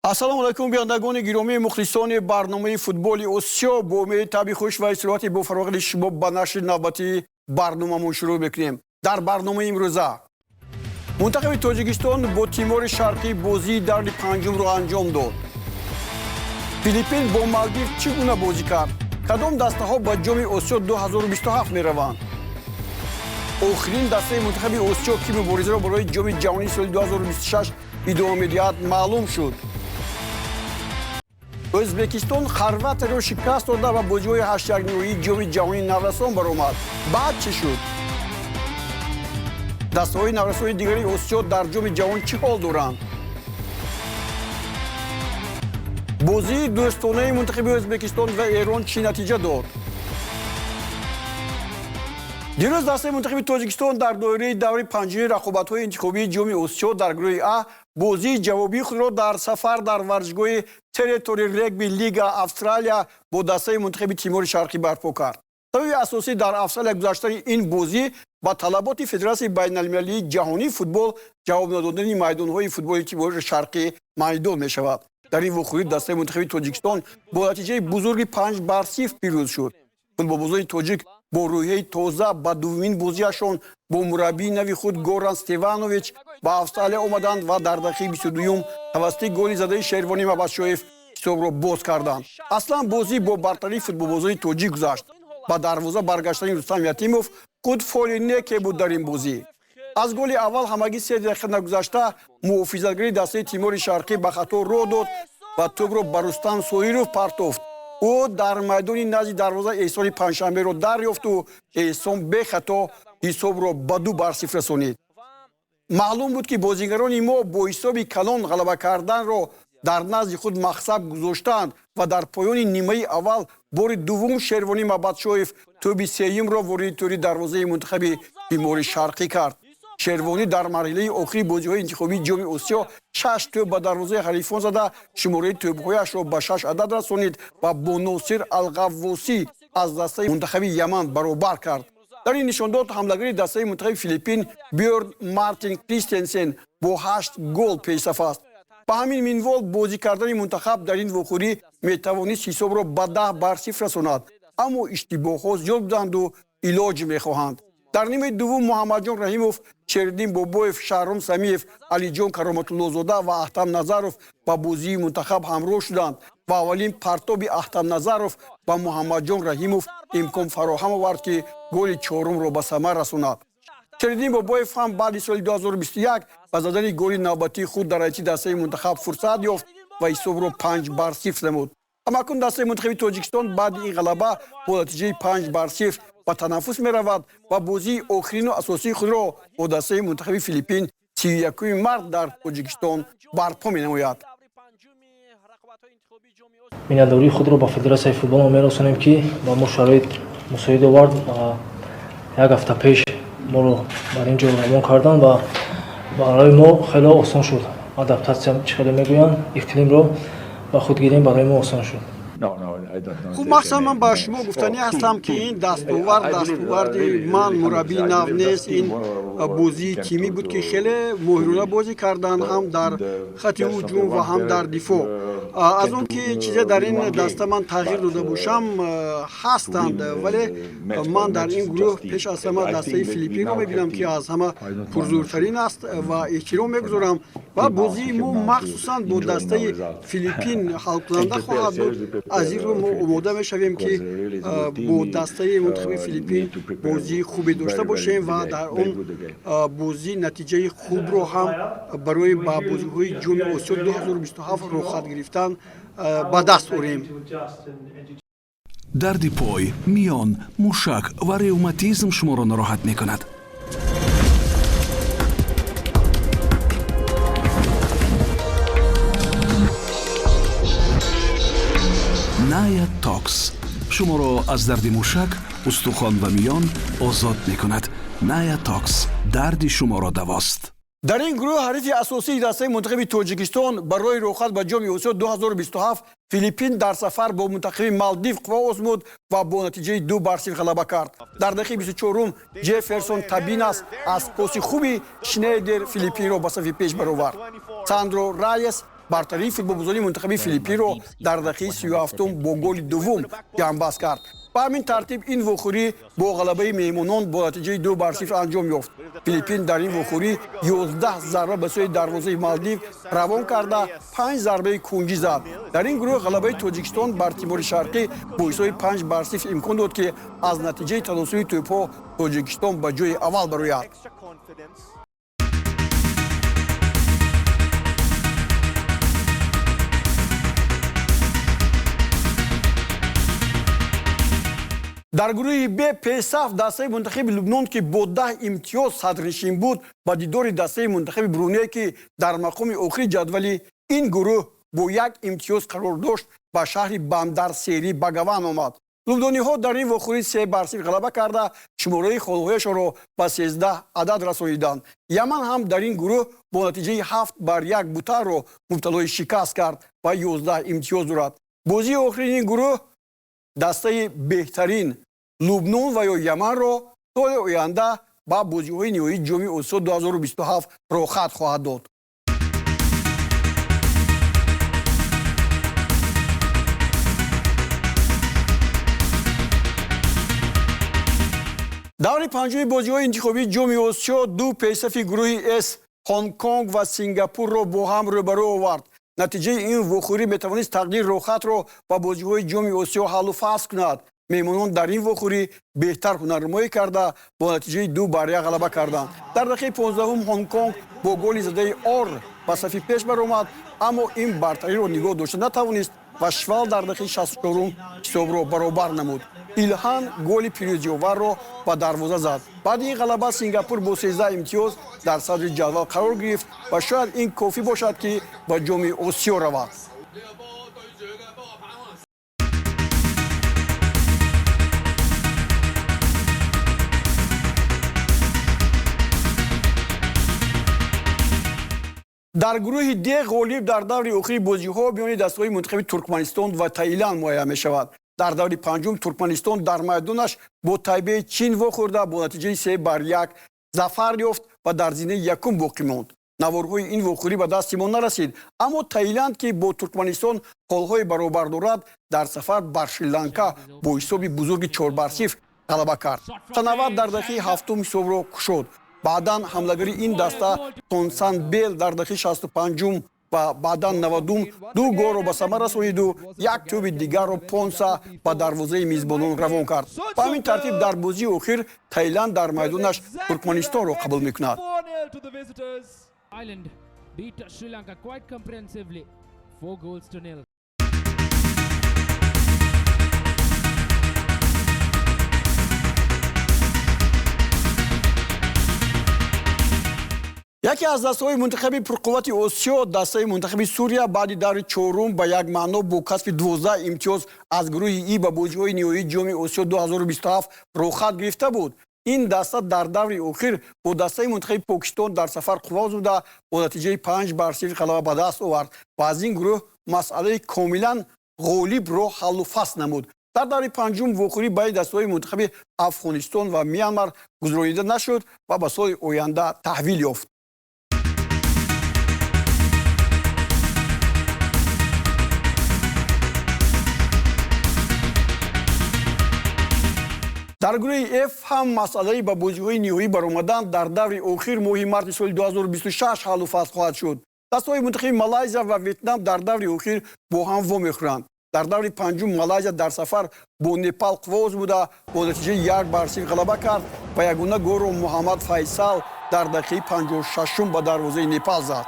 ассалому алайкум бинандагони гиромии мухлисони барномаи футболи осиё бо умеди таби хуш ва исроати бо фароғати шумо ба нашри навбати барномамон шурӯъ мекунем. Дар барномаи имрӯза мунтахаби тоҷикистон бо Тимори Шарқӣ бозии даври панҷумро анҷом дод. Филиппин бо Малдив чӣ гуна бозӣ кард? Кадом дастаҳо ба ҷоми Осиё 2027 мераванд? охирин дастаи мунтахаби Осиё ки муборизаро барои ҷоми ҷаҳонии соли 2026 идома медиҳад маълум шуд. Ӯзбекистон Хорватияро шикаст дода ва бозиҳои ҳаштягниҳоии ҷоми ҷаҳонии наврасон баромад. Баъд чӣ шуд? дастаҳои наврасони дигари Осиё дар ҷоми ҷаҳон чӣ ҳол доранд? бозии дӯстонаи мунтахаби Ӯзбекистон ва Эрон чӣ натиҷа дод? дирӯз дастаи мунтахаби Тоҷикистон дар доираи даври панҷуми рақобатҳои интихобии ҷоми Осиё дар гурӯҳи А бозии ҷавобии худро дар сафар дар варзишгоҳи Territory Rugby Liga Австралия бо дастаи мунтахаби Тимори Шарқӣ барпо кард. сабаби асосӣ дар Австралия гузаштани ин бозӣ ба талаботи Федератсияи байналмилалии ҷаҳонии футбол ҷавоб надодани майдонҳои футболи Тимори Шарқӣ маънидон мешавад. дар ин вохӯрӣ дастаи мунтахаби Тоҷикистон бо натиҷаи бузурги 5-0 пирӯз шуд. футболбозони тоҷик бо рӯҳияи тоза ба дуввумин бозиашон бо мураббии нави худ Горан Стеванович ба Австралия омаданд ва дар дақиқаи 22 тавассути голи задаи Шервонӣ Мабадшоев ҳисобро боз карданд. аслан бозӣ бо бартарии футболбозони тоҷик гузашт. ба дарвоза баргаштани Рустам Ятимов худ фоли неке буд дар ин бозӣ. аз голи аввал ҳамагӣ 3 дақиқа нагузашта муҳофизатгари дастаи Тимори Шарқӣ ба хато роҳ дод ва тӯбро ба Рустам Соиров партофт. ӯ дар майдони назди дарвоза Эҳсони Панҷшанберо дарёфту Эҳсон бехато ҳисобро ба 2-0 расонид. маълум буд ки бозигарони мо бо ҳисоби калон ғалаба карданро дар назди худ мақсад гузоштанд ва дар поёни нимаи аввал бори дуввум Шервонӣ Мабадшоев тӯби сеюмро ворidi тӯри дарвозаи мунтахаби Тимори Шарқӣ кард. Шервонӣ дар марҳилаи охири бозиҳои интихобии ҷоми Осиё 6 тӯб ба дарвозаи ҳарифон зада шумораи тӯбҳояшро ба 6 адад расонид ва бо Носир Алғаввосӣ аз дастаи мунтахаби Яман баробар кард. дар ин нишондод ҳамлагари дастаи мунтахаби Филиппин Бьёрн Мартин Кристенсен бо 8 гол пешсаф аст. ба ҳамин минвол бозӣ кардани мунтахаб дар ин вохӯрӣ метавонист ҳисобро ба 10-0 расонад, аммо иштибоҳҳо зиёд буданду илоҷ мехоҳанд. дар нимаи дуввум Муҳаммадҷон Раҳимов, Шериддин Бобоев, Шаҳром Самиев, Алиҷон Кароматуллозода ва Аҳтам Назаров ба бозии мунтахаб ҳамроҳ шуданд ва аввалин партоби Аҳтам Назаров ба Муҳаммадҷон Раҳимов имкон фароҳам овард ки голи чорумро ба самар расонад. Шериддин Бобоев ҳам баъди соли 2021 ба задани голи навбатии худ дар ҳайати дастаи мунтахаб фурсат ёфт ва ҳисобро 5-0 намуд. ҳамакун дастаи мунтахаби Тоҷикистон баъди ин ғалаба бо натиҷаи 5-0 ба танаффус меравад ва бозии охирину асосии худро бо дастаи мунтахаби Филиппин 31 март дар Тоҷикистон барпо менамояд. миннатдории худро ба Федератсияи футбол мерасонем ки ба мо шароит мусоид овард ва як ҳафта пеш моро бар ин ҷо равон кардан ва барои мо хеле осон шуд. адаптатсия чӣ хеле мегӯянд, иқлимро ба худ гирем барои мо осон шуд. хуб мақсад ман ба шумо гуфтанӣ ҳастам ки ин дастоварди ман мураббии нав нест. ин бозии тимӣ буд ки хеле моҳирона бозӣ карданд ҳам дар хатти ҳуҷум ва ҳам дар дифоъ. аз он ки чизе дар ин даста ман тағйир дода бошам ҳастанд, вале ман дар ин гурӯҳ пеш аз ҳама дастаи Филиппинро мебинам ки аз ҳама пурзӯртарин аст ва эҳтиром мегузорам ва бозии мо махсусан бо дастаи Филиппин ҳалкунанда хоҳад буд. аз ин рӯ мо омода мешавем ки бо дастаи мунтахаби Филиппин бозии хубе дошта бошем ва дар он бозӣ натиҷаи хубро ҳам барои ба бозиҳои ҷоми Осиё 2027 рохат гирифтан ба даст орем. дарди пой, миён, мушак ва ревматизм шуморо нороҳат мекунад. Naya Tox шуморо аз дарди мушак, устухон ва миён озод мекунад. Naya Tox дарди шуморо давост. дар ин гурӯҳ ҳарифи асосии дастаи мунтахаби Тоҷикистон барои рохат ба ҷоми Осиё 2027 Филиппин дар сафар бо мунтахаби Малдив қувва озмуд ва бо натиҷаи 2-0 ғалаба кард. дар дақиқаи 24 Ҷефферсон Табинас аз поси хуби Шнейдер Филиппинро ба сафи пеш баровард. Сандро Райес бартарии футболбозони мунтахаби филиппинро дар дақиқаи 37 бо голи дуввум ҷамъбаст кард. ба ҳамин тартиб ин вохӯрӣ бо ғалабаи меҳмонон бо натиҷаи 2-0 анҷом ёфт. Филиппин дар ин вохӯрӣ 11 зарба ба сӯи дарвозаи Малдив равон карда 5 зарбаи кунҷӣ зад. Дар ин гурӯҳ ғалабаи Тоҷикистон бар Тимори Шарқӣ бо ҳисоби 5-0 имкон дод ки аз натиҷаи таносуби тӯбҳо Тоҷикистон ба ҷои аввал барояд. дар гурӯҳи Б песаф дастаи мунтахаби Лубнон ки бо 10 имтиёз садрнишин буд ба дидори дастаи мунтахаби Бруней ки дар мақоми охири ҷадвали ин гурӯҳ бо 1 имтиёз қарор дошт ба шаҳри Бандар Сери Багаван омад. лубнониҳо дар ин вохӯрӣ 3-0 ғалаба карда шумораи холҳояшонро ба 13 адад расониданд. Яман ҳам дар ин гурӯҳ бо натиҷаи 7-1 Бутанро мубталои шикаст кард ва 11 имтиёз дорад. бозии охирини ин гурӯҳ дастаи беҳтарин Лубнон ва ё Яманро соли оянда ба бозиҳои ниҳоии ҷоми Осиё 2027 рохат хоҳад дод. даври панҷуми бозиҳои интихобии ҷоми Осиё ду песафи гурӯҳи С Ҳонг-Конг ва Сингапурро бо ҳам рӯбарӯ овард. натиҷаи ин вохӯрӣ метавонист тақдири рохатро ба бозиҳои ҷоми Осиё ҳаллу фасл кунад. меҳмонон дар ин вохӯрӣ беҳтар ҳунарнамоӣ карда бо натиҷаи 2-1 ғалаба карданд. дар дақиқаи 15 Ҳонг-Конг бо голи задаи Ор ба сафи пеш баромад, аммо ин бартариро нигоҳ дошта натавонист ва Швал дар дақиқаи 64 ҳисобро баробар намуд. Илҳан голи пирӯзиоварро ба дарвоза зад. баъди ин ғалаба Сингапур бо 13 имтиёз дар садри ҷадвал қарор гирифт ва шояд ин кофӣ бошад ки ба ҷоми Осиё равад. дар гурӯҳи Д ғолиб дар даври охири бозиҳо миёни дастаҳои мунтахаби Туркманистон ва Таиланд муайян мешавад. дар даври панҷум Туркманистон дар майдонаш бо Тайбеи Чин вохӯрда бо натиҷаи 3-1 зафар ёфт ва дар зинаи якум боқӣ монд. наворҳои ин вохӯрӣ ба дасти мо нарасид, аммо Таиланд ки бо Туркманистон ҳолҳои баробар дорад дар сафар бар Шри-Ланка бо ҳисоби бузурги 4-0 ғалаба кард. Санават дар дақиқаи 7 ҳисобро кушод. баъдан ҳамлагари ин даста Тонсан Бел дар дақиқаи 65 ва баъдан 90 ду голро ба самар расониду як тӯби дигарро Понса ба дарвозаи мизбонон равон кард. ба ҳамин тартиб дар бозии охир Таиланд дар майдонаш Туркманистонро қабул мекунад. Ireland beat Sri Lanka quite comprehensively, 4-0. яке аз дастаҳои мунтахаби пурқуввати Осиё дастаи мунтахаби Сурия баъди даври чорум ба як маъно бо касби 12 имтиёз аз гурӯҳи И ба бозиҳои ниҳоии ҷоми Осиё 2027 рохат гирифта буд. ин даста дар даври охир бо дастаи мунтахаби Покистон дар сафар қувват зуда бо натиҷаи 5-0 ғалаба ба даст овард ва аз ин гурӯҳ масъалаи комилан ғолибро ҳаллу фасл намуд. дар даври панҷум вохӯрӣ байни дастаҳои мунтахаби Афғонистон ва Мянмар гузаронида нашуд ва ба соли оянда таҳвил ёфт. дар гурӯҳи F ҳам масъалаи ба бозиҳои ниҳоӣ баромадан дар даври охир моҳи марти соли 2026 ҳаллу фасл хоҳад шуд. дастаҳои мунтахаби Малайзия ва Ветнам дар даври охир бо ҳам вомехӯранд. дар даври панҷум Малайзия дар сафар бо Непал қуввоз буда бо натиҷаи 1-0 ғалаба кард ва ягона голро Муҳаммад Файсал дар дақиқаи 56 ба дарвозаи Непал зад.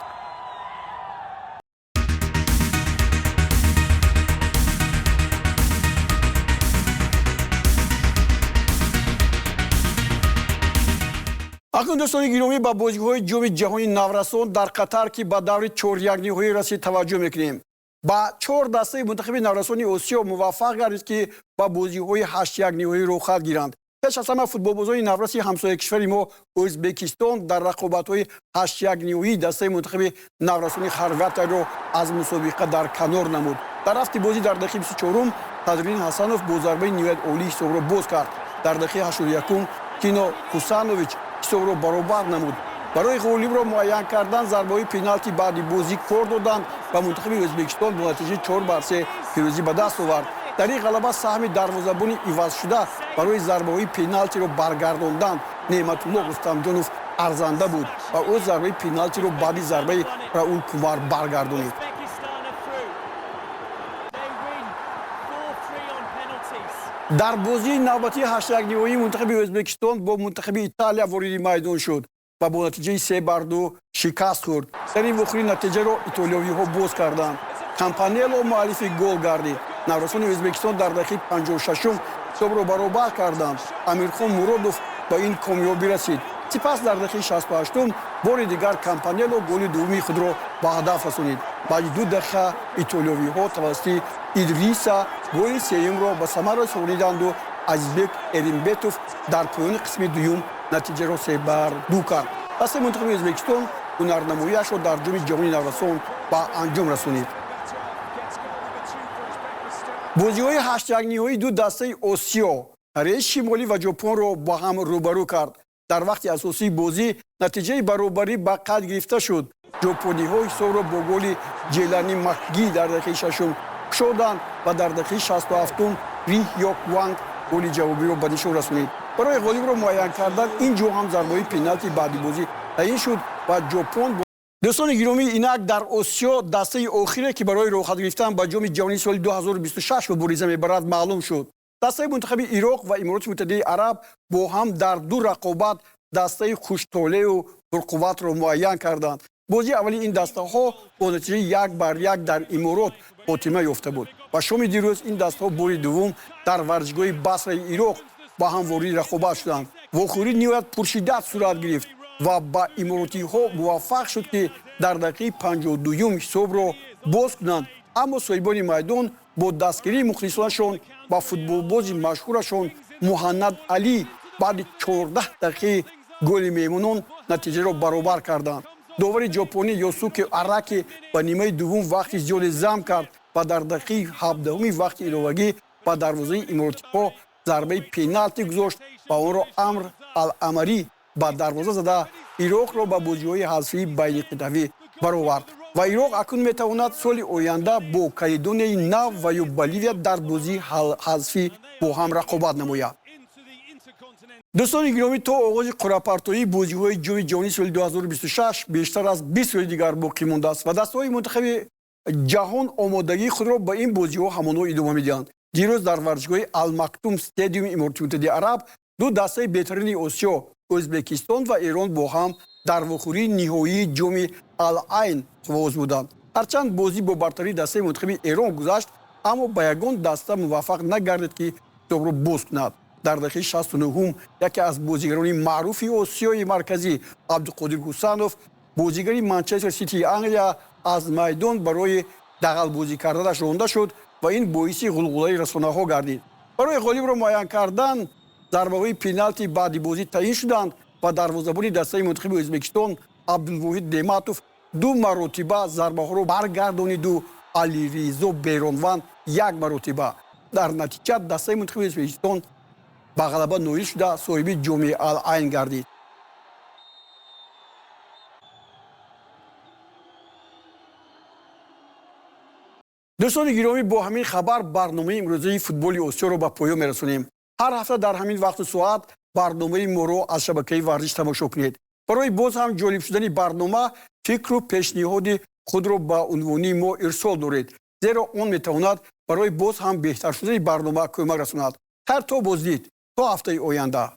акнун дӯстони гиромӣ ба бозиҳои ҷоми ҷаҳони наврасон дар Қатар ки ба даври 4-1 расид таваҷҷӯҳ мекунем. ба 4 дастаи мунтахаби наврасони Осиё муваффақ гардид ки ба бозиҳои 8-1 рохат гиранд. пеш аз ҳама футболбозони навраси ҳамсояи кишвари мо Ӯзбекистон дар рақобатҳои 8-1 дастаи мунтахаби наврасони Хорватияро аз мусобиқа дар канор намуд. дар рафти бозӣ дар дақиқаи 24 Садриддин Ҳасанов бо зарбаи ниҳоят олӣ ҳисобро боз кард. дар дақиқаи 81 Кино Хусанович ҳисобро баробар намуд. برای غالب را معین کردن ضربه‌های پنالتی بعدی بازی کار دادند و منتخب ازبکستان با نتیجه 4-3 پیروزی به دست آورد. در این غلبه سهم دروازه‌بان عوض شده برای ضربه‌های پنالتی را برگرداندن نعمت الله رستمجانوف ارزنده بود و او ضربه پنالتی را بعد ضربه راول کومار برگردانید. در بازی نوبتی 8 نهایی منتخب ازبکستان با منتخب ایتالیا وارد میدان شد و با نتیجه 3-2 شکست خورد. در این وخوری نتیجه را ایتالیایی‌ها باز کردند. کامپانیلو مؤلف گل گردید. نوسان ازبکستان در دقیقه 56 حساب را برابر کردند. امیرخان مرادوف با این کامیابی رسید. سپس در دقیقه 68 بار دیگر کامپانیلو گل دومی خود را به هدف رسانید. بعد 2 دقیقه ایتالیایی‌ها توسط ایدریسا گل سوم را به ثمر رسانیدند و ازبک اریمبتوف در پایان قسم دوم نتیجه را 3-2 کرد. پس منتخب ازبکستان هنرنمایی‌اش را در جام جهانی نوسان به انجام رسانید. بازی‌های 8 نهایی دو دسته آسیا کره شمالی و ژاپن را با هم روبرو کرد. در وقت اساسی بازی نتیجه برابری به قد گرفته شد. ژاپنی‌ها حساب را با گل جیلانی مکگی در دقیقه 6 کشاندند و در دقیقه 67 ری یوک وانگ گل جوابی را به نشان رسانید. برای غالب را معین کردن این جو هم ضربه پنالتی بعدی بازی تعیین شد و ژاپن. دوستان گرامی، اینک در آسیا دسته آخری که برای راحت گرفتن به جام جهانی سال 2026 به بریزه میبرد معلوم شد. دسته منتخب عراق و امارات متحده عرب با هم در دو رقابت دسته خوشطالع و پرقوت را معین کردند. بازی اولی این دسته ها با نتیجه 1-1 در امارات خاتمه یافته بود و شام دیروز این دسته ها بار دوم در ورزشگاه بصره عراق با هم وارد رقابت شدند. واخوری نهایت پرشدت صورت گرفت و با اماراتی ها موفق شد که در دقیقه 52 حساب را باز کنند، اما صاحبان میدان با دستگیری مخلصانشان با فوتبال بازی مشهورشان محمد علی بعد 14 دقیقه گل میمونان نتیجه را برابر کردند. داور ژاپنی یاسوکی اراکی با نیمه دوم وقت زیاد ضم کرد و در دقیقه 17 وقت اضافی با دروازه اماراتی ها ضربه پنالتی گذاشت و آن را امر العمری با دروازه زده عراق را به بازی‌های حذفی بین قطبی برآورد و عراق اکنون میتواند سال آینده با کالدونیای نو و یا بولیویا در بازی حذفی با هم رقابت نماید. دوستان گرامی، تا آغاز قرعه‌پردازی بازی‌های جام جهانی سال 2026 بیشتر از 20 روز دیگر باقی مانده است و دسته‌های منتخب جهان آمادگی خود را به این بازی‌ها همانو ادامه می‌دهند. دیروز در ورزشگاه المکتوم استادیوم امارات متحده عرب دو دسته بهترین آسیا ازبکستان و ایران با هم در واخوری نهایی جام العین فوز بودند. هرچند بازی با برتری دسته منتخب ایران گذشت، اما با یگان دسته موفق نگردید که حساب را باز کند. در دقیقه 69 یکی از بازیگران معروف آسیای مرکزی عبدالقادر حسینوف بازیگر منچستر سیتی انگلیا از میدان برای دغل بازی کردنش رانده شد و این باعث غلغله رسانه‌ها گردید. برای غالب را معین کردن ضربه‌های پنالتی بعد بازی تعیین شدند و دروازه‌بان دسته منتخب ازبکستان عبدالواحد نعمتوف 2 مرتبه ضربه‌ها را برگردانید و علیرضا بیرانوند 1 مرتبه. در نتیجه دسته منتخب ازبکستان به غلبه نائل شده صاحب جام العین گردید. دوستان گرامی، با همین خبر برنامه امروزی فوتبال آسیا را به پایان می‌رسانیم. هر هفته در همین وقت و ساعت برنامه ما را از شبکه ورزش تماشا کنید. برای باز هم جالب شدن برنامه فکر و پیشنهاد خود را به عنوان ما ارسال دارید، زیرا آن میتواند برای باز هم بهتر شدن برنامه کمک رساند. تا بازدید تا هفته آینده.